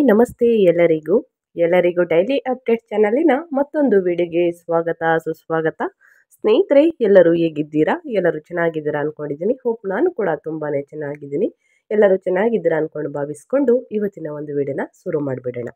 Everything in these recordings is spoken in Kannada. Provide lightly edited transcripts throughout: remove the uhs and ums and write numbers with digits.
ನಮಸ್ತೆ ಎಲ್ಲರಿಗೂ ಡೈಲಿ ಅಪ್ಡೇಟ್ ಚಾನಲಿನ ಮತ್ತೊಂದು ವಿಡಿಯೋಗೆ ಸ್ವಾಗತ ಸುಸ್ವಾಗತ. ಸ್ನೇಹಿತರೆ, ಎಲ್ಲರೂ ಹೇಗಿದ್ದೀರಾ? ಎಲ್ಲರೂ ಚೆನ್ನಾಗಿದ್ದೀರಾ ಅನ್ಕೊಂಡಿದ್ದೀನಿ. ಹೋಪ್ ನಾನು ಕೂಡ ತುಂಬಾನೇ ಚೆನ್ನಾಗಿದ್ದೀನಿ. ಎಲ್ಲರೂ ಚೆನ್ನಾಗಿದ್ದೀರಾ ಅನ್ಕೊಂಡು ಭಾವಿಸ್ಕೊಂಡು ಇವತ್ತಿನ ಒಂದು ವಿಡಿಯೋನ ಶುರು ಮಾಡಿಬಿಡೋಣ.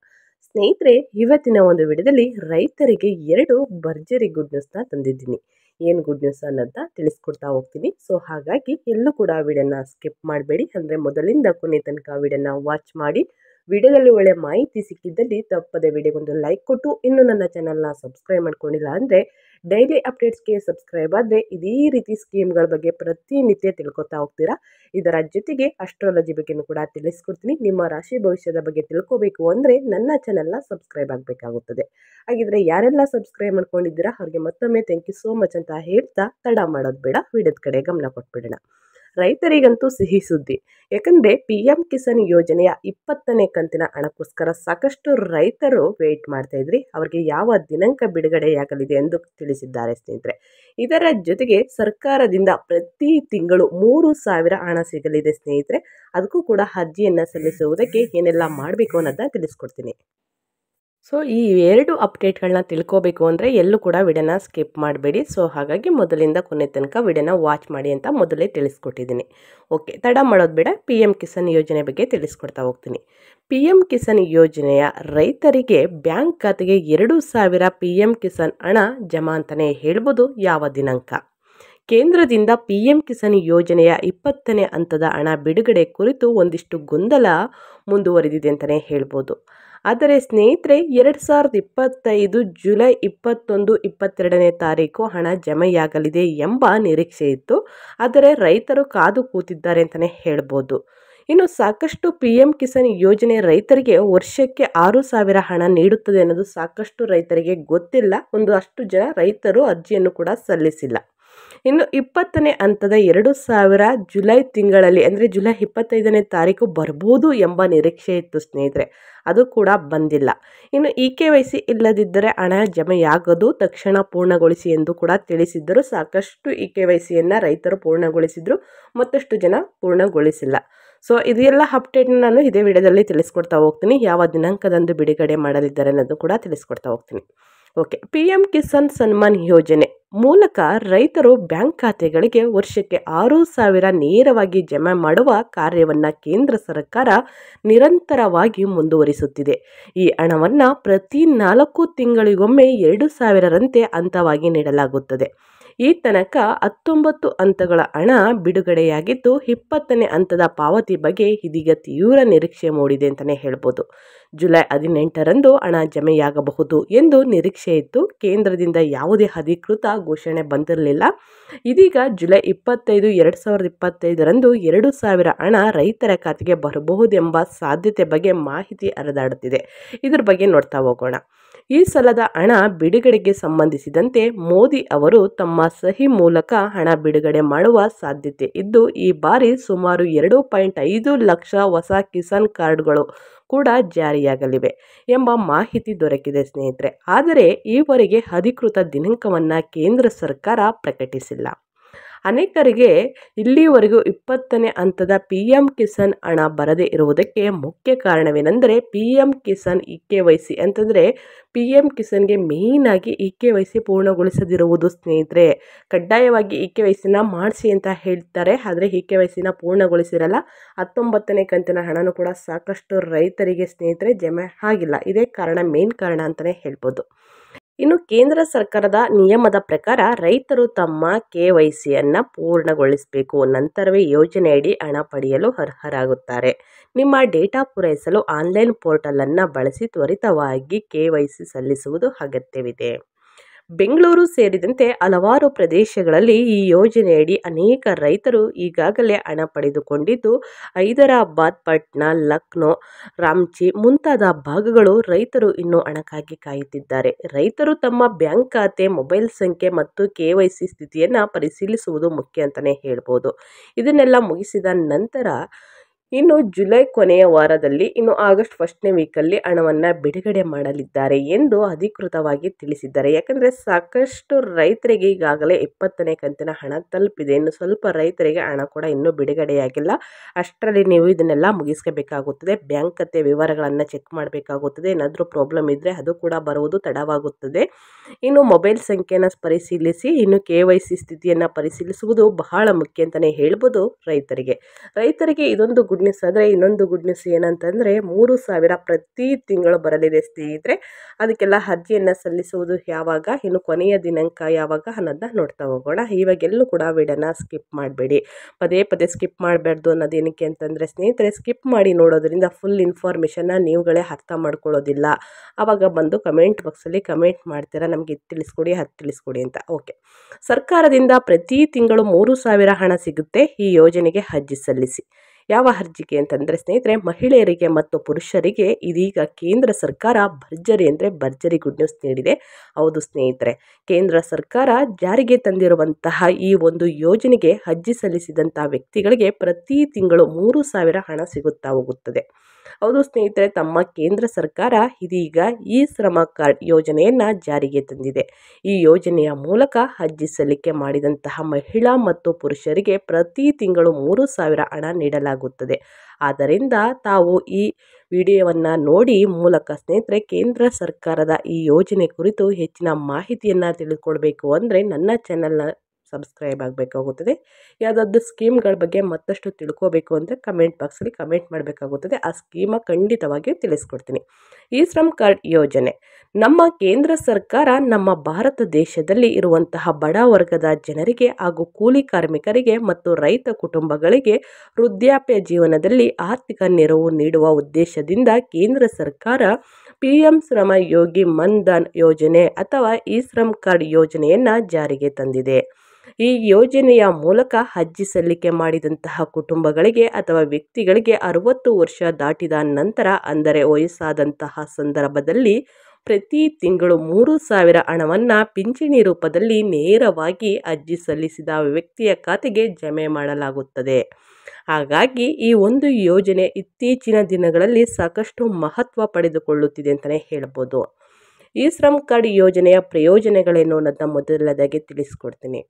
ಸ್ನೇಹಿತರೆ, ಇವತ್ತಿನ ಒಂದು ವಿಡಿಯೋದಲ್ಲಿ ರೈತರಿಗೆ 2 ಭರ್ಜರಿ ಗುಡ್ ನ್ಯೂಸ್ನ ತಂದಿದ್ದೀನಿ. ಏನು ಗುಡ್ ನ್ಯೂಸ್ ಅನ್ನೋದನ್ನ ತಿಳಿಸ್ಕೊಡ್ತಾ ಹೋಗ್ತೀನಿ. ಸೊ ಹಾಗಾಗಿ ಎಲ್ಲೂ ಕೂಡ ವಿಡಿಯೋನ ಸ್ಕಿಪ್ ಮಾಡಬೇಡಿ. ಅಂದರೆ ಮೊದಲಿಂದ ಕೊನೆ ತನಕ ವಿಡಿಯೋನ ವಾಚ್ ಮಾಡಿ. ವಿಡಿಯೋದಲ್ಲಿ ಒಳ್ಳೆ ಮಾಹಿತಿ ಸಿಕ್ಕಿದ್ದಲ್ಲಿ ತಪ್ಪದೆ ವಿಡಿಯೋಗೊಂದು ಲೈಕ್ ಕೊಟ್ಟು ಇನ್ನು ನನ್ನ ಚಾನಲ್ನ ಸಬ್ಸ್ಕ್ರೈಬ್ ಮಾಡ್ಕೊಂಡಿಲ್ಲ ಅಂದರೆ ಡೈಲಿ ಅಪ್ಡೇಟ್ಸ್ಗೆ ಸಬ್ಸ್ಕ್ರೈಬ್ ಆದರೆ ಇದೇ ರೀತಿ ಸ್ಕೀಮ್ಗಳ ಬಗ್ಗೆ ಪ್ರತಿನಿತ್ಯ ತಿಳ್ಕೊತಾ ಹೋಗ್ತೀರಾ. ಇದರ ಜೊತೆಗೆ ಅಸ್ಟ್ರಾಲಜಿ ಬಗ್ಗೆನೂ ಕೂಡ ತಿಳಿಸ್ಕೊಡ್ತೀನಿ. ನಿಮ್ಮ ರಾಶಿ ಭವಿಷ್ಯದ ಬಗ್ಗೆ ತಿಳ್ಕೋಬೇಕು ಅಂದರೆ ನನ್ನ ಚಾನಲ್ನ ಸಬ್ಸ್ಕ್ರೈಬ್ ಆಗಬೇಕಾಗುತ್ತದೆ. ಹಾಗಿದ್ರೆ ಯಾರೆಲ್ಲ ಸಬ್ಸ್ಕ್ರೈಬ್ ಮಾಡ್ಕೊಂಡಿದ್ದೀರಾ ಅವ್ರಿಗೆ ಮತ್ತೊಮ್ಮೆ ಥ್ಯಾಂಕ್ ಯು ಸೋ ಮಚ್ ಅಂತ ಹೇಳ್ತಾ ತಡ ಮಾಡೋದು ಬೇಡ, ವಿಡಿಯೋದ ಕಡೆ ಗಮನ ಕೊಟ್ಬಿಡೋಣ. ರೈತರಿಗಂತೂ ಸಿಹಿ ಸುದ್ದಿ. ಯಾಕಂದರೆ PM ಕಿಸಾನ್ ಯೋಜನೆಯ 20ನೇ ಕಂತಿನ ಹಣಕ್ಕೋಸ್ಕರ ಸಾಕಷ್ಟು ರೈತರು ವೇಟ್ ಮಾಡ್ತಾ ಇದ್ರಿ. ಅವರಿಗೆ ಯಾವ ದಿನಾಂಕ ಬಿಡುಗಡೆಯಾಗಲಿದೆ ಎಂದು ತಿಳಿಸಿದ್ದಾರೆ ಸ್ನೇಹಿತರೆ. ಇದರ ಜೊತೆಗೆ ಸರ್ಕಾರದಿಂದ ಪ್ರತಿ ತಿಂಗಳು 3,000 ಹಣ ಸಿಗಲಿದೆ ಸ್ನೇಹಿತರೆ. ಅದಕ್ಕೂ ಕೂಡ ಅರ್ಜಿಯನ್ನು ಸಲ್ಲಿಸುವುದಕ್ಕೆ ಏನೆಲ್ಲ ಮಾಡಬೇಕು ಅನ್ನೋದನ್ನ ತಿಳಿಸ್ಕೊಡ್ತೀನಿ. ಸೊ ಈ 2 ಅಪ್ಡೇಟ್ಗಳನ್ನ ತಿಳ್ಕೋಬೇಕು ಅಂದರೆ ಎಲ್ಲೂ ಕೂಡ ವಿಡಿಯೋನ ಸ್ಕಿಪ್ ಮಾಡಬೇಡಿ. ಸೊ ಹಾಗಾಗಿ ಮೊದಲಿಂದ ಕೊನೆ ತನಕ ವಿಡಿಯೋನ ವಾಚ್ ಮಾಡಿ ಅಂತ ಮೊದಲೇ ತಿಳಿಸ್ಕೊಟ್ಟಿದ್ದೀನಿ. ಓಕೆ, ತಡ ಮಾಡೋದು ಬೇಡ. PM ಕಿಸಾನ್ ಯೋಜನೆ ಬಗ್ಗೆ ತಿಳಿಸ್ಕೊಡ್ತಾ ಹೋಗ್ತೀನಿ. PM ಕಿಸಾನ್ ಯೋಜನೆಯ ರೈತರಿಗೆ ಬ್ಯಾಂಕ್ ಖಾತೆಗೆ 2,000 PM ಕಿಸಾನ್ ಹಣ ಜಮಾ ಅಂತಲೇ ಹೇಳ್ಬೋದು. ಯಾವ ದಿನಾಂಕ? ಕೇಂದ್ರದಿಂದ PM ಕಿಸಾನ್ ಯೋಜನೆಯ 20ನೇ ಹಂತದ ಹಣ ಬಿಡುಗಡೆ ಕುರಿತು ಒಂದಿಷ್ಟು ಗೊಂದಲ ಮುಂದುವರೆದಿದೆ ಅಂತಲೇ ಹೇಳ್ಬೋದು. ಆದರೆ ಸ್ನೇಹಿತರೆ, 2025 ಜುಲೈ 21, 22ನೇ ತಾರೀಕು ಹಣ ಜಮೆಯಾಗಲಿದೆ ಎಂಬ ನಿರೀಕ್ಷೆ ಇತ್ತು. ಆದರೆ ರೈತರು ಕಾದು ಕೂತಿದ್ದಾರೆ ಅಂತಲೇ ಹೇಳ್ಬೋದು. ಇನ್ನು ಸಾಕಷ್ಟು PM ಕಿಸಾನ್ ಯೋಜನೆ ರೈತರಿಗೆ ವರ್ಷಕ್ಕೆ 6,000 ಹಣ ನೀಡುತ್ತದೆ ಅನ್ನೋದು ಸಾಕಷ್ಟು ರೈತರಿಗೆ ಗೊತ್ತಿಲ್ಲ. ಅಷ್ಟು ಜನ ರೈತರು ಅರ್ಜಿಯನ್ನು ಕೂಡ ಸಲ್ಲಿಸಿಲ್ಲ. ಇನ್ನು 20ನೇ ಹಂತದ 2,000 ಜುಲೈ ತಿಂಗಳಲ್ಲಿ ಅಂದರೆ ಜುಲೈ 25ನೇ ತಾರೀಕು ಬರ್ಬೋದು ಎಂಬ ನಿರೀಕ್ಷೆ ಇತ್ತು ಸ್ನೇಹಿತರೆ. ಅದು ಕೂಡ ಬಂದಿಲ್ಲ. ಇನ್ನು EKYC ಇಲ್ಲದಿದ್ದರೆ ಹಣ ಜಮೆಯಾಗದು, ತಕ್ಷಣ ಪೂರ್ಣಗೊಳಿಸಿ ಎಂದು ಕೂಡ ತಿಳಿಸಿದ್ದರು. ಸಾಕಷ್ಟು EKYCಯನ್ನು ರೈತರು ಪೂರ್ಣಗೊಳಿಸಿದ್ರು, ಮತ್ತಷ್ಟು ಜನ ಪೂರ್ಣಗೊಳಿಸಿಲ್ಲ. ಸೊ ಇದೆಲ್ಲ ಅಪ್ಡೇಟ್ನ ನಾನು ಇದೇ ವಿಡಿಯೋದಲ್ಲಿ ತಿಳಿಸ್ಕೊಡ್ತಾ ಹೋಗ್ತೀನಿ. ಯಾವ ದಿನಾಂಕದಂದು ಬಿಡುಗಡೆ ಮಾಡಲಿದ್ದಾರೆ ಅನ್ನೋದು ಕೂಡ ತಿಳಿಸ್ಕೊಡ್ತಾ ಹೋಗ್ತೀನಿ. ಓಕೆ, PM ಕಿಸಾನ್ ಸನ್ಮಾನ್ ಯೋಜನೆ ಮೂಲಕ ರೈತರು ಬ್ಯಾಂಕ್ ಖಾತೆಗಳಿಗೆ ವರ್ಷಕ್ಕೆ 6,000 ನೇರವಾಗಿ ಜಮಾ ಮಾಡುವ ಕಾರ್ಯವನ್ನು ಕೇಂದ್ರ ಸರ್ಕಾರ ನಿರಂತರವಾಗಿ ಮುಂದುವರಿಸುತ್ತಿದೆ. ಈ ಹಣವನ್ನು ಪ್ರತಿ 4 ತಿಂಗಳಿಗೊಮ್ಮೆ 2,000ರಂತೆ ಹಂತವಾಗಿ ನೀಡಲಾಗುತ್ತದೆ. ಈ ತನಕ 19 ಹಂತಗಳ ಹಣ ಬಿಡುಗಡೆಯಾಗಿದ್ದು, 20ನೇ ಹಂತದ ಪಾವತಿ ಬಗ್ಗೆ ಇದೀಗ ತೀವ್ರ ನಿರೀಕ್ಷೆ ಮೂಡಿದೆ ಅಂತಲೇ ಹೇಳ್ಬೋದು. ಜುಲೈ 18ರಂದು ಹಣ ಜಮೆಯಾಗಬಹುದು ಎಂದು ನಿರೀಕ್ಷೆ ಇತ್ತು. ಕೇಂದ್ರದಿಂದ ಯಾವುದೇ ಅಧಿಕೃತ ಘೋಷಣೆ ಬಂದಿರಲಿಲ್ಲ. ಇದೀಗ ಜುಲೈ 25, 2025ರಂದು 2,000 ಹಣ ರೈತರ ಖಾತೆಗೆ ಬರಬಹುದೆಂಬ ಸಾಧ್ಯತೆ ಬಗ್ಗೆ ಮಾಹಿತಿ ಹರಿದಾಡುತ್ತಿದೆ. ಇದ್ರ ಬಗ್ಗೆ ನೋಡ್ತಾ ಹೋಗೋಣ. ಈ ಸಲದ ಹಣ ಬಿಡುಗಡೆಗೆ ಸಂಬಂಧಿಸಿದಂತೆ ಮೋದಿ ಅವರು ತಮ್ಮ ಸಹಿ ಮೂಲಕ ಹಣ ಬಿಡುಗಡೆ ಮಾಡುವ ಸಾಧ್ಯತೆ ಇದ್ದು, ಈ ಬಾರಿ ಸುಮಾರು 2.5 ಲಕ್ಷ ಹೊಸ ಕಿಸಾನ್ ಕಾರ್ಡ್ಗಳು ಕೂಡ ಜಾರಿಯಾಗಲಿವೆ ಎಂಬ ಮಾಹಿತಿ ದೊರಕಿದೆ ಸ್ನೇಹಿತರೆ. ಆದರೆ ಈವರೆಗೆ ಅಧಿಕೃತ ದಿನಾಂಕವನ್ನು ಕೇಂದ್ರ ಸರ್ಕಾರ ಪ್ರಕಟಿಸಿಲ್ಲ. ಅನೇಕರಿಗೆ ಇಲ್ಲಿವರೆಗೂ 20ನೇ ಹಂತದ PM ಕಿಸಾನ್ ಹಣ ಬರದೇ ಇರುವುದಕ್ಕೆ ಮುಖ್ಯ ಕಾರಣವೇನೆಂದರೆ PM ಕಿಸಾನ್ EKYC ಅಂತಂದರೆ PM ಕಿಸಾನ್ಗೆ ಮೇಯ್ನಾಗಿ EKYC ಪೂರ್ಣಗೊಳಿಸದಿರುವುದು ಸ್ನೇಹಿತರೆ. ಕಡ್ಡಾಯವಾಗಿ EKYCನ ಮಾಡಿಸಿ ಅಂತ ಹೇಳ್ತಾರೆ, ಆದರೆ EKYCನ ಪೂರ್ಣಗೊಳಿಸಿರಲ್ಲ. 19ನೇ ಕಂತಿನ ಹಣನೂ ಕೂಡ ಸಾಕಷ್ಟು ರೈತರಿಗೆ ಸ್ನೇಹಿತರೆ ಜಮೆ ಆಗಿಲ್ಲ. ಇದೇ ಕಾರಣ, ಮೇನ್ ಕಾರಣ ಅಂತಲೇ ಹೇಳ್ಬೋದು. ಇನ್ನು ಕೇಂದ್ರ ಸರ್ಕಾರದ ನಿಯಮದ ಪ್ರಕಾರ ರೈತರು ತಮ್ಮ KYCಯನ್ನು ಪೂರ್ಣಗೊಳಿಸಬೇಕು. ನಂತರವೇ ಯೋಜನೆಯಡಿ ಹಣ ಪಡೆಯಲು ಅರ್ಹರಾಗುತ್ತಾರೆ. ನಿಮ್ಮ ಡೇಟಾ ಪೂರೈಸಲು ಆನ್ಲೈನ್ ಪೋರ್ಟಲನ್ನು ಬಳಸಿ ತ್ವರಿತವಾಗಿ KYC ಸಲ್ಲಿಸುವುದು ಅಗತ್ಯವಿದೆ. ಬೆಂಗಳೂರು ಸೇರಿದಂತೆ ಹಲವಾರು ಪ್ರದೇಶಗಳಲ್ಲಿ ಈ ಯೋಜನೆಯಡಿ ಅನೇಕ ರೈತರು ಈಗಾಗಲೇ ಹಣ ಪಡೆದುಕೊಂಡಿದ್ದು, ಹೈದರಾಬಾದ್, ಪಾಟ್ನಾ, ಲಕ್ನೋ, ರಾಂಚಿ ಮುಂತಾದ ಭಾಗಗಳು ರೈತರು ಇನ್ನೂ ಹಣಕ್ಕಾಗಿ ಕಾಯುತ್ತಿದ್ದಾರೆ. ರೈತರು ತಮ್ಮ ಬ್ಯಾಂಕ್ ಖಾತೆ, ಮೊಬೈಲ್ ಸಂಖ್ಯೆ ಮತ್ತು KYC ಸ್ಥಿತಿಯನ್ನು ಪರಿಶೀಲಿಸುವುದು ಮುಖ್ಯ ಅಂತಲೇ ಹೇಳ್ಬೋದು. ಇದನ್ನೆಲ್ಲ ಮುಗಿಸಿದ ನಂತರ ಇನ್ನು ಜುಲೈ ಕೊನೆಯ ವಾರದಲ್ಲಿ ಇನ್ನು ಆಗಸ್ಟ್ ಫಸ್ಟ್ನೇ ವೀಕಲ್ಲಿ ಹಣವನ್ನು ಬಿಡುಗಡೆ ಮಾಡಲಿದ್ದಾರೆ ಎಂದು ಅಧಿಕೃತವಾಗಿ ತಿಳಿಸಿದ್ದಾರೆ. ಯಾಕಂದರೆ ಸಾಕಷ್ಟು ರೈತರಿಗೆ ಈಗಾಗಲೇ 20ನೇ ಕಂತಿನ ಹಣ ತಲುಪಿದೆ. ಇನ್ನು ಸ್ವಲ್ಪ ರೈತರಿಗೆ ಹಣ ಕೂಡ ಇನ್ನೂ ಬಿಡುಗಡೆಯಾಗಿಲ್ಲ. ಅಷ್ಟರಲ್ಲಿ ನೀವು ಇದನ್ನೆಲ್ಲ ಮುಗಿಸ್ಕೋಬೇಕಾಗುತ್ತದೆ. ಬ್ಯಾಂಕ್ ಖಾತೆ ವಿವರಗಳನ್ನು ಚೆಕ್ ಮಾಡಬೇಕಾಗುತ್ತದೆ. ಏನಾದರೂ ಪ್ರಾಬ್ಲಮ್ ಇದ್ದರೆ ಅದು ಕೂಡ ಬರುವುದು ತಡವಾಗುತ್ತದೆ. ಇನ್ನು ಮೊಬೈಲ್ ಸಂಖ್ಯೆಯನ್ನು ಪರಿಶೀಲಿಸಿ ಇನ್ನು KYC ಸ್ಥಿತಿಯನ್ನು ಪರಿಶೀಲಿಸುವುದು ಬಹಳ ಮುಖ್ಯ ಅಂತಲೇ ಹೇಳ್ಬೋದು ರೈತರಿಗೆ ಇದೊಂದು ಗುಡ್ ನ್ಯೂಸ್. ಆದರೆ ಇನ್ನೊಂದು ಗುಡ್ ನ್ಯೂಸ್ ಏನಂತಂದರೆ 3,000 ಪ್ರತಿ ತಿಂಗಳು ಬರಲಿದೆ ಸ್ನೇಹಿತರೆ. ಅದಕ್ಕೆಲ್ಲ ಅರ್ಜಿಯನ್ನು ಸಲ್ಲಿಸುವುದು ಯಾವಾಗ, ಇನ್ನು ಕೊನೆಯ ದಿನಾಂಕ ಯಾವಾಗ ಅನ್ನೋದನ್ನ ನೋಡ್ತಾ ಹೋಗೋಣ. ಇವಾಗೆಲ್ಲೂ ಕೂಡ ವಿಡಿಯೋನ ಸ್ಕಿಪ್ ಮಾಡಬೇಡಿ. ಪದೇ ಪದೇ ಸ್ಕಿಪ್ ಮಾಡಬಾರ್ದು ಅನ್ನೋದೇನಕ್ಕೆ ಅಂತಂದರೆ ಸ್ನೇಹಿತರೆ, ಸ್ಕಿಪ್ ಮಾಡಿ ನೋಡೋದ್ರಿಂದ ಫುಲ್ ಇನ್ಫಾರ್ಮೇಷನ್ನ ನೀವುಗಳೇ ಅರ್ಥ ಮಾಡ್ಕೊಳ್ಳೋದಿಲ್ಲ. ಆವಾಗ ಬಂದು ಕಮೆಂಟ್ ಬಾಕ್ಸಲ್ಲಿ ಕಮೆಂಟ್ ಮಾಡ್ತೀರಾ, ನಮಗೆ ಇದು ತಿಳಿಸ್ಕೊಡಿ ಅದು ತಿಳಿಸ್ಕೊಡಿ ಅಂತ. ಓಕೆ, ಸರ್ಕಾರದಿಂದ ಪ್ರತಿ ತಿಂಗಳು 3,000 ಹಣ ಸಿಗುತ್ತೆ. ಈ ಯೋಜನೆಗೆ ಅರ್ಜಿ ಸಲ್ಲಿಸಿ. ಯಾವ ಅರ್ಜಿಗೆ ಅಂತಂದರೆ ಸ್ನೇಹಿತರೆ, ಮಹಿಳೆಯರಿಗೆ ಮತ್ತು ಪುರುಷರಿಗೆ ಇದೀಗ ಕೇಂದ್ರ ಸರ್ಕಾರ ಭರ್ಜರಿ ಗುಡ್ ನ್ಯೂಸ್ ನೀಡಿದೆ. ಹೌದು ಸ್ನೇಹಿತರೆ, ಕೇಂದ್ರ ಸರ್ಕಾರ ಜಾರಿಗೆ ತಂದಿರುವಂತಹ ಈ ಒಂದು ಯೋಜನೆಗೆ ಅರ್ಜಿ ಸಲ್ಲಿಸಿದಂತಹ ವ್ಯಕ್ತಿಗಳಿಗೆ ಪ್ರತಿ ತಿಂಗಳು 3,000 ಹಣ ಸಿಗುತ್ತಾ ಹೋಗುತ್ತದೆ. ಹೌದು ಸ್ನೇಹಿತರೆ, ತಮ್ಮ ಕೇಂದ್ರ ಸರ್ಕಾರ ಇದೀಗ ಈ ಶ್ರಮ ಕಾರ್ಡ್ ಯೋಜನೆಯನ್ನು ಜಾರಿಗೆ ತಂದಿದೆ. ಈ ಯೋಜನೆಯ ಮೂಲಕ ಅರ್ಜಿ ಸಲ್ಲಿಕೆ ಮಾಡಿದಂತಹ ಮಹಿಳಾ ಮತ್ತು ಪುರುಷರಿಗೆ ಪ್ರತಿ ತಿಂಗಳು 3,000 ಹಣ ನೀಡಲಾಗುತ್ತದೆ. ಆದ್ದರಿಂದ ತಾವು ಈ ವಿಡಿಯೋವನ್ನು ನೋಡಿ ಮೂಲಕ ಸ್ನೇಹಿತರೆ, ಕೇಂದ್ರ ಸರ್ಕಾರದ ಈ ಯೋಜನೆ ಕುರಿತು ಹೆಚ್ಚಿನ ಮಾಹಿತಿಯನ್ನು ತಿಳ್ಕೊಳ್ಬೇಕು ಅಂದರೆ ನನ್ನ ಚಾನಲ್ನ ಸಬ್ಸ್ಕ್ರೈಬ್ ಆಗಬೇಕಾಗುತ್ತದೆ. ಯಾವುದಾದ್ರೂ ಸ್ಕೀಮ್ಗಳ ಬಗ್ಗೆ ಮತ್ತಷ್ಟು ತಿಳ್ಕೋಬೇಕು ಅಂದರೆ ಕಮೆಂಟ್ ಬಾಕ್ಸಲ್ಲಿ ಕಮೆಂಟ್ ಮಾಡಬೇಕಾಗುತ್ತದೆ. ಆ ಸ್ಕೀಮ ಖಂಡಿತವಾಗಿಯೂ ತಿಳಿಸ್ಕೊಡ್ತೀನಿ. ಈ ಶ್ರಮ್ ಕಾರ್ಡ್ ಯೋಜನೆ ನಮ್ಮ ಕೇಂದ್ರ ಸರ್ಕಾರ ನಮ್ಮ ಭಾರತ ದೇಶದಲ್ಲಿ ಇರುವಂತಹ ಬಡ ವರ್ಗದ ಜನರಿಗೆ ಹಾಗೂ ಕೂಲಿ ಕಾರ್ಮಿಕರಿಗೆ ಮತ್ತು ರೈತ ಕುಟುಂಬಗಳಿಗೆ ವೃದ್ಧಾಪ್ಯ ಜೀವನದಲ್ಲಿ ಆರ್ಥಿಕ ನೆರವು ನೀಡುವ ಉದ್ದೇಶದಿಂದ ಕೇಂದ್ರ ಸರ್ಕಾರ PM ಶ್ರಮ ಯೋಗಿ ಮನ್ಧನ್ ಯೋಜನೆ ಅಥವಾ ಈ ಶ್ರಮ್ ಕಾರ್ಡ್ ಯೋಜನೆಯನ್ನು ಜಾರಿಗೆ ತಂದಿದೆ. ಈ ಯೋಜನೆಯ ಮೂಲಕ ಅರ್ಜಿ ಸಲ್ಲಿಕೆ ಮಾಡಿದಂತಹ ಕುಟುಂಬಗಳಿಗೆ ಅಥವಾ ವ್ಯಕ್ತಿಗಳಿಗೆ 60 ವರ್ಷ ದಾಟಿದ ನಂತರ ಅಂದರೆ ವಯಸ್ಸಾದಂತಹ ಸಂದರ್ಭದಲ್ಲಿ ಪ್ರತಿ ತಿಂಗಳು 3,000 ಹಣವನ್ನು ಪಿಂಚಣಿ ರೂಪದಲ್ಲಿ ನೇರವಾಗಿ ಅರ್ಜಿ ಸಲ್ಲಿಸಿದ ವ್ಯಕ್ತಿಯ ಖಾತೆಗೆ ಜಮೆ ಮಾಡಲಾಗುತ್ತದೆ. ಹಾಗಾಗಿ ಈ ಒಂದು ಯೋಜನೆ ಇತ್ತೀಚಿನ ದಿನಗಳಲ್ಲಿ ಸಾಕಷ್ಟು ಮಹತ್ವ ಪಡೆದುಕೊಳ್ಳುತ್ತಿದೆ ಅಂತಲೇ ಹೇಳ್ಬೋದು. ಈ ಶ್ರಮ್ ಕಾರ್ಡ್ ಯೋಜನೆಯ ಪ್ರಯೋಜನಗಳೇನು ಅನ್ನೋದನ್ನ ಮೊದಲನೇದಾಗಿ ತಿಳಿಸ್ಕೊಡ್ತೀನಿ.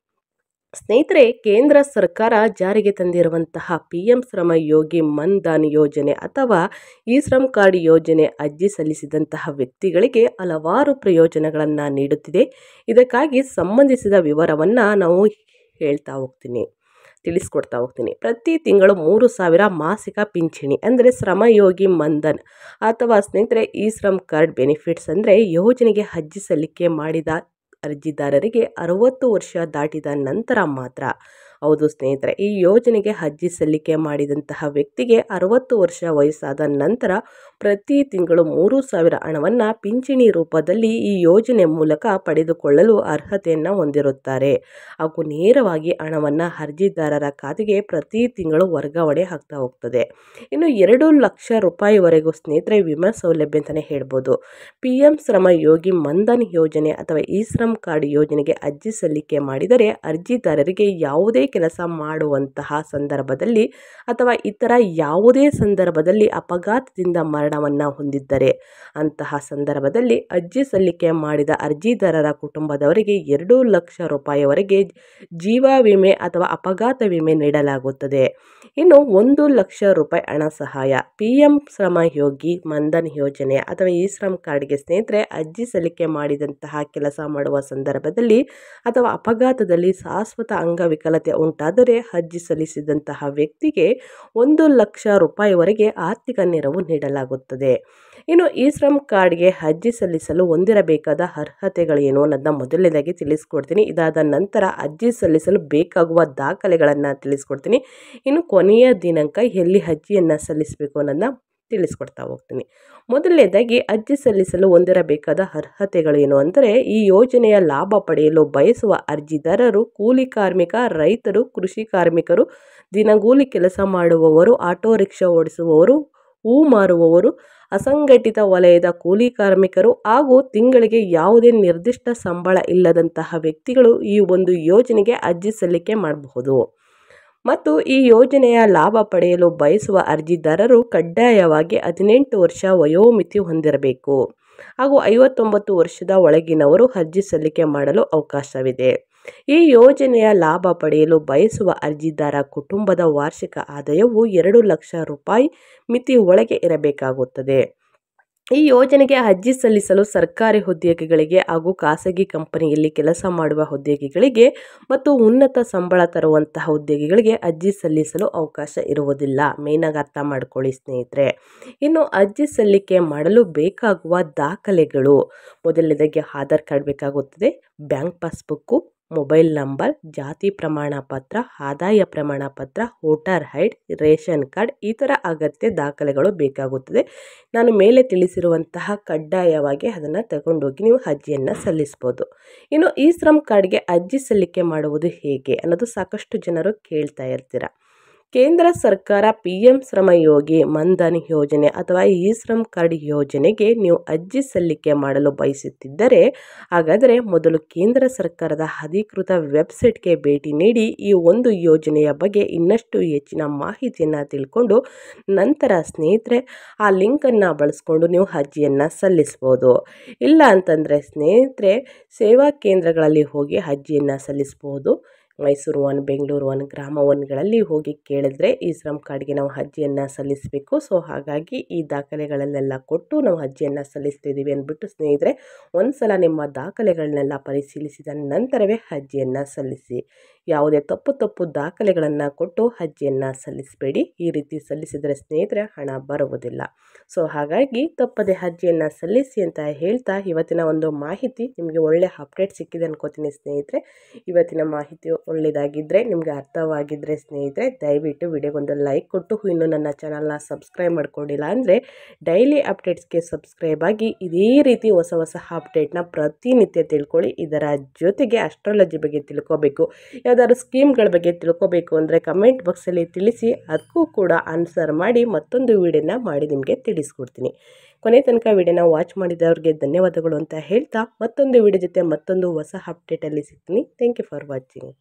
ಸ್ನೇಹಿತರೆ, ಕೇಂದ್ರ ಸರ್ಕಾರ ಜಾರಿಗೆ ತಂದಿರುವಂತಹ PM ಶ್ರಮ ಯೋಗಿ ಮನ್ಧನ್ ಯೋಜನೆ ಅಥವಾ ಈ ಶ್ರಮ್ ಕಾರ್ಡ್ ಯೋಜನೆ ಅರ್ಜಿ ಸಲ್ಲಿಸಿದಂತಹ ವ್ಯಕ್ತಿಗಳಿಗೆ ಹಲವಾರು ಪ್ರಯೋಜನಗಳನ್ನು ನೀಡುತ್ತಿದೆ. ಇದಕ್ಕಾಗಿ ಸಂಬಂಧಿಸಿದ ವಿವರವನ್ನು ನಾವು ತಿಳಿಸ್ಕೊಡ್ತಾ ಹೋಗ್ತೀನಿ. ಪ್ರತಿ ತಿಂಗಳು 3,000 ಮಾಸಿಕ ಪಿಂಚಣಿ ಅಂದರೆ ಶ್ರಮಯೋಗಿ ಮನ್ಧನ್ ಅಥವಾ ಸ್ನೇಹಿತರೆ ಈ ಶ್ರಮ್ ಕಾರ್ಡ್ ಬೆನಿಫಿಟ್ಸ್ ಅಂದರೆ ಯೋಜನೆಗೆ ಅರ್ಜಿ ಸಲ್ಲಿಕೆ ಮಾಡಿದ ಅರ್ಜಿದಾರರಿಗೆ 60 ವರ್ಷ ದಾಟಿದ ನಂತರ ಮಾತ್ರ. ಹೌದು ಸ್ನೇಹಿತರೆ, ಈ ಯೋಜನೆಗೆ ಅರ್ಜಿ ಸಲ್ಲಿಕೆ ಮಾಡಿದಂತಹ ವ್ಯಕ್ತಿಗೆ 60 ವರ್ಷ ವಯಸ್ಸಾದ ನಂತರ ಪ್ರತಿ ತಿಂಗಳು 3,000 ಹಣವನ್ನು ಪಿಂಚಣಿ ರೂಪದಲ್ಲಿ ಈ ಯೋಜನೆ ಮೂಲಕ ಪಡೆದುಕೊಳ್ಳಲು ಅರ್ಹತೆಯನ್ನು ಹೊಂದಿರುತ್ತಾರೆ ಹಾಗೂ ನೇರವಾಗಿ ಹಣವನ್ನು ಅರ್ಜಿದಾರರ ಖಾತೆಗೆ ಪ್ರತಿ ತಿಂಗಳು ವರ್ಗಾವಣೆ ಆಗ್ತಾ ಹೋಗ್ತದೆ. ಇನ್ನು 2 ಲಕ್ಷ ರೂಪಾಯಿವರೆಗೂ ಸ್ನೇಹಿತರೆ ವಿಮಾ ಸೌಲಭ್ಯ ಅಂತಲೇ ಹೇಳ್ಬೋದು. PM ಶ್ರಮ ಯೋಗಿ ಮನ್ಧನ್ ಯೋಜನೆ ಅಥವಾ ಈ ಶ್ರಮ್ ಕಾರ್ಡ್ ಯೋಜನೆಗೆ ಅರ್ಜಿ ಸಲ್ಲಿಕೆ ಮಾಡಿದರೆ ಅರ್ಜಿದಾರರಿಗೆ ಯಾವುದೇ ಕೆಲಸ ಮಾಡುವಂತಹ ಸಂದರ್ಭದಲ್ಲಿ ಅಥವಾ ಇತರ ಯಾವುದೇ ಸಂದರ್ಭದಲ್ಲಿ ಅಪಘಾತದಿಂದ ಮರಣವನ್ನು ಹೊಂದಿದ್ದರೆ ಅಂತಹ ಸಂದರ್ಭದಲ್ಲಿ ಅರ್ಜಿ ಸಲ್ಲಿಕೆ ಮಾಡಿದ ಅರ್ಜಿದಾರರ ಕುಟುಂಬದವರಿಗೆ 2 ಲಕ್ಷ ರೂಪಾಯಿವರೆಗೆ ಜೀವ ವಿಮೆ ಅಥವಾ ಅಪಘಾತ ವಿಮೆ ನೀಡಲಾಗುತ್ತದೆ. ಇನ್ನು 1 ಲಕ್ಷ ರೂಪಾಯಿ ಹಣ ಸಹಾಯ PM ಶ್ರಮ ಯೋಗಿ ಮನ್ಧನ್ ಯೋಜನೆ ಅಥವಾ ಈ ಶ್ರಮ್ ಕಾರ್ಡ್ಗೆ ಸ್ನೇಹಿತರೆ ಅರ್ಜಿ ಸಲ್ಲಿಕೆ ಮಾಡಿದಂತಹ ಕೆಲಸ ಮಾಡುವ ಸಂದರ್ಭದಲ್ಲಿ ಅಥವಾ ಅಪಘಾತದಲ್ಲಿ ಶಾಶ್ವತ ಅಂಗವಿಕಲತೆ ಉಂಟಾದರೆ ಅರ್ಜಿ ಸಲ್ಲಿಸಿದಂತಹ ವ್ಯಕ್ತಿಗೆ 1 ಲಕ್ಷ ರೂಪಾಯಿವರೆಗೆ ಆರ್ಥಿಕ ನೆರವು ನೀಡಲಾಗುತ್ತದೆ. ಇನ್ನು ಈ ಶ್ರಮ್ ಕಾರ್ಡ್ಗೆ ಅರ್ಜಿ ಸಲ್ಲಿಸಲು ಹೊಂದಿರಬೇಕಾದ ಅರ್ಹತೆಗಳೇನು ಅನ್ನೋದನ್ನ ಮೊದಲನೇದಾಗಿ ತಿಳಿಸ್ಕೊಡ್ತೀನಿ. ಇದಾದ ನಂತರ ಅರ್ಜಿ ಸಲ್ಲಿಸಲು ಬೇಕಾಗುವ ದಾಖಲೆಗಳನ್ನು ತಿಳಿಸ್ಕೊಡ್ತೀನಿ. ಇನ್ನು ಕೊನೆಯ ದಿನಾಂಕ ಎಲ್ಲಿ ಅರ್ಜಿಯನ್ನು ಸಲ್ಲಿಸಬೇಕು ಅನ್ನೋದನ್ನ ತಿಳಿಸ್ಕೊಡ್ತಾ ಹೋಗ್ತೀನಿ. ಮೊದಲನೇದಾಗಿ ಅರ್ಜಿ ಸಲ್ಲಿಸಲು ಹೊಂದಿರಬೇಕಾದ ಅರ್ಹತೆಗಳೇನು ಅಂದರೆ ಈ ಯೋಜನೆಯ ಲಾಭ ಪಡೆಯಲು ಬಯಸುವ ಅರ್ಜಿದಾರರು ಕೂಲಿ ಕಾರ್ಮಿಕ, ರೈತರು, ಕೃಷಿ ಕಾರ್ಮಿಕರು, ದಿನಗೂಲಿ ಕೆಲಸ ಮಾಡುವವರು, ಆಟೋ ರಿಕ್ಷಾ ಓಡಿಸುವವರು, ಹೂ ಮಾರುವವರು, ಅಸಂಘಟಿತ ವಲಯದ ಕೂಲಿ ಕಾರ್ಮಿಕರು ಹಾಗೂ ತಿಂಗಳಿಗೆ ಯಾವುದೇ ನಿರ್ದಿಷ್ಟ ಸಂಬಳ ಇಲ್ಲದಂತಹ ವ್ಯಕ್ತಿಗಳು ಈ ಒಂದು ಯೋಜನೆಗೆ ಅರ್ಜಿ ಸಲ್ಲಿಕೆ ಮಾಡಬಹುದು. ಮತ್ತು ಈ ಯೋಜನೆಯ ಲಾಭ ಪಡೆಯಲು ಬಯಸುವ ಅರ್ಜಿದಾರರು ಕಡ್ಡಾಯವಾಗಿ 18 ವರ್ಷ ವಯೋಮಿತಿ ಹೊಂದಿರಬೇಕು ಹಾಗೂ 59 ವರ್ಷದ ಒಳಗಿನವರು ಅರ್ಜಿ ಸಲ್ಲಿಕೆ ಮಾಡಲು ಅವಕಾಶವಿದೆ. ಈ ಯೋಜನೆಯ ಲಾಭ ಪಡೆಯಲು ಬಯಸುವ ಅರ್ಜಿದಾರ ಕುಟುಂಬದ ವಾರ್ಷಿಕ ಆದಾಯವು 2 ಲಕ್ಷ ರೂಪಾಯಿ ಮಿತಿ ಒಳಗೆ ಇರಬೇಕಾಗುತ್ತದೆ. ಈ ಯೋಜನೆಗೆ ಅರ್ಜಿ ಸಲ್ಲಿಸಲು ಸರ್ಕಾರಿ ಉದ್ಯೋಗಿಗಳಿಗೆ ಹಾಗೂ ಖಾಸಗಿ ಕಂಪನಿಯಲ್ಲಿ ಕೆಲಸ ಮಾಡುವ ಉದ್ಯೋಗಿಗಳಿಗೆ ಮತ್ತು ಉನ್ನತ ಸಂಬಳ ತರುವಂತಹ ಉದ್ಯೋಗಿಗಳಿಗೆ ಅರ್ಜಿ ಸಲ್ಲಿಸಲು ಅವಕಾಶ ಇರುವುದಿಲ್ಲ. ಮೇನಾಗಿ ಅರ್ಥ ಮಾಡ್ಕೊಳ್ಳಿ ಸ್ನೇಹಿತರೆ. ಇನ್ನು ಅರ್ಜಿ ಸಲ್ಲಿಕೆ ಮಾಡಲು ಬೇಕಾಗುವ ದಾಖಲೆಗಳು, ಮೊದಲನೇದಾಗಿ ಆಧಾರ್ ಕಾರ್ಡ್ ಬೇಕಾಗುತ್ತದೆ, ಬ್ಯಾಂಕ್ ಪಾಸ್ಬುಕ್ಕು, ಮೊಬೈಲ್ ನಂಬರ್, ಜಾತಿ ಪ್ರಮಾಣ ಪತ್ರ, ಆದಾಯ ಪ್ರಮಾಣ ಪತ್ರ, ವೋಟರ್ ಐಡಿ, ರೇಷನ್ ಕಾರ್ಡ್ ಈ ಥರ ಅಗತ್ಯ ದಾಖಲೆಗಳು ಬೇಕಾಗುತ್ತದೆ. ನಾನು ಮೇಲೆ ತಿಳಿಸಿರುವಂತಹ ಕಡ್ಡಾಯವಾಗಿ ಅದನ್ನು ತಗೊಂಡೋಗಿ ನೀವು ಅರ್ಜಿಯನ್ನು ಸಲ್ಲಿಸ್ಬೋದು. ಇನ್ನು ಈ ಶ್ರಮ್ ಕಾರ್ಡ್ಗೆ ಅರ್ಜಿ ಸಲ್ಲಿಕೆ ಮಾಡುವುದು ಹೇಗೆ ಅನ್ನೋದು ಸಾಕಷ್ಟು ಜನರು ಕೇಳ್ತಾ ಇರ್ತೀರ. ಕೇಂದ್ರ ಸರ್ಕಾರ PM ಶ್ರಮ ಯೋಗಿ ಮನ್ಧನ್ ಯೋಜನೆ ಅಥವಾ ಈ ಶ್ರಮ್ ಕಾರ್ಡ್ ಯೋಜನೆಗೆ ನೀವು ಅರ್ಜಿ ಸಲ್ಲಿಕೆ ಮಾಡಲು ಬಯಸುತ್ತಿದ್ದರೆ ಹಾಗಾದರೆ ಮೊದಲು ಕೇಂದ್ರ ಸರ್ಕಾರದ ಅಧಿಕೃತ ವೆಬ್ಸೈಟ್ಗೆ ಭೇಟಿ ನೀಡಿ ಈ ಒಂದು ಯೋಜನೆಯ ಬಗ್ಗೆ ಇನ್ನಷ್ಟು ಹೆಚ್ಚಿನ ಮಾಹಿತಿಯನ್ನು ತಿಳ್ಕೊಂಡು ನಂತರ ಸ್ನೇಹಿತರೆ ಆ ಲಿಂಕನ್ನು ಬಳಸ್ಕೊಂಡು ನೀವು ಅರ್ಜಿಯನ್ನು ಸಲ್ಲಿಸ್ಬೋದು. ಇಲ್ಲ ಅಂತಂದರೆ ಸ್ನೇಹಿತರೆ ಸೇವಾ ಕೇಂದ್ರಗಳಲ್ಲಿ ಹೋಗಿ ಅರ್ಜಿಯನ್ನು ಸಲ್ಲಿಸ್ಬೋದು. ಮೈಸೂರು 1, ಬೆಂಗಳೂರು 1, ಗ್ರಾಮ 1ಗಳಲ್ಲಿ ಹೋಗಿ ಕೇಳಿದ್ರೆ ಈ ಶ್ರಮ್ ಕಾರ್ಡ್ಗೆ ನಾವು ಅರ್ಜಿಯನ್ನು ಸಲ್ಲಿಸಬೇಕು. ಸೊ ಹಾಗಾಗಿ ಈ ದಾಖಲೆಗಳನ್ನೆಲ್ಲ ಕೊಟ್ಟು ನಾವು ಅರ್ಜಿಯನ್ನು ಸಲ್ಲಿಸ್ತಿದ್ದೀವಿ ಅಂದ್ಬಿಟ್ಟು ಸ್ನೇಹಿತರೆ ಒಂದು ನಿಮ್ಮ ದಾಖಲೆಗಳನ್ನೆಲ್ಲ ಪರಿಶೀಲಿಸಿದ ನಂತರವೇ ಅರ್ಜಿಯನ್ನು ಸಲ್ಲಿಸಿ. ಯಾವುದೇ ತಪ್ಪು ದಾಖಲೆಗಳನ್ನು ಕೊಟ್ಟು ಅರ್ಜಿಯನ್ನು ಸಲ್ಲಿಸಬೇಡಿ. ಈ ರೀತಿ ಸಲ್ಲಿಸಿದರೆ ಸ್ನೇಹಿತರೆ ಹಣ ಬರುವುದಿಲ್ಲ. ಸೊ ಹಾಗಾಗಿ ತಪ್ಪದೆ ಅರ್ಜಿಯನ್ನು ಸಲ್ಲಿಸಿ ಅಂತ ಹೇಳ್ತಾ ಇವತ್ತಿನ ಒಂದು ಮಾಹಿತಿ ನಿಮಗೆ ಒಳ್ಳೆ ಅಪ್ಡೇಟ್ ಸಿಕ್ಕಿದೆ ಅನ್ಕೋತೀನಿ ಸ್ನೇಹಿತರೆ. ಇವತ್ತಿನ ಮಾಹಿತಿ ಒಳ್ಳೆಯದಾಗಿದ್ದರೆ ನಿಮಗೆ ಅರ್ಥವಾಗಿದ್ದರೆ ಸ್ನೇಹಿತರೆ ದಯವಿಟ್ಟು ವಿಡಿಯೋಗೊಂದು ಲೈಕ್ ಕೊಟ್ಟು ಇನ್ನೂ ನನ್ನ ಚಾನಲ್ನ ಸಬ್ಸ್ಕ್ರೈಬ್ ಮಾಡ್ಕೊಂಡಿಲ್ಲ ಅಂದರೆ ಡೈಲಿ ಅಪ್ಡೇಟ್ಸ್ಗೆ ಸಬ್ಸ್ಕ್ರೈಬ್ ಆಗಿ ಇದೇ ರೀತಿ ಹೊಸ ಅಪ್ಡೇಟ್ನ ಪ್ರತಿನಿತ್ಯ ತಿಳ್ಕೊಳ್ಳಿ. ಇದರ ಜೊತೆಗೆ ಅಸ್ಟ್ರಾಲಜಿ ಬಗ್ಗೆ ತಿಳ್ಕೋಬೇಕು, ಯಾವ್ದಾದ್ರು ಸ್ಕೀಮ್ಗಳ ಬಗ್ಗೆ ತಿಳ್ಕೋಬೇಕು ಅಂದರೆ ಕಮೆಂಟ್ ಬಾಕ್ಸಲ್ಲಿ ತಿಳಿಸಿ, ಅದಕ್ಕೂ ಕೂಡ ಆನ್ಸರ್ ಮಾಡಿ ಮತ್ತೊಂದು ವಿಡಿಯೋನ ಮಾಡಿ ನಿಮಗೆ ತಿಳಿಸ್ಕೊಡ್ತೀನಿ. ಕೊನೆ ತನಕ ವಿಡಿಯೋನ ವಾಚ್ ಮಾಡಿದವ್ರಿಗೆ ಧನ್ಯವಾದಗಳು ಅಂತ ಹೇಳ್ತಾ ಮತ್ತೊಂದು ವಿಡಿಯೋ ಜೊತೆ ಮತ್ತೊಂದು ಹೊಸ ಅಪ್ಡೇಟಲ್ಲಿ ಸಿಗ್ತೀನಿ. Thank you for watching.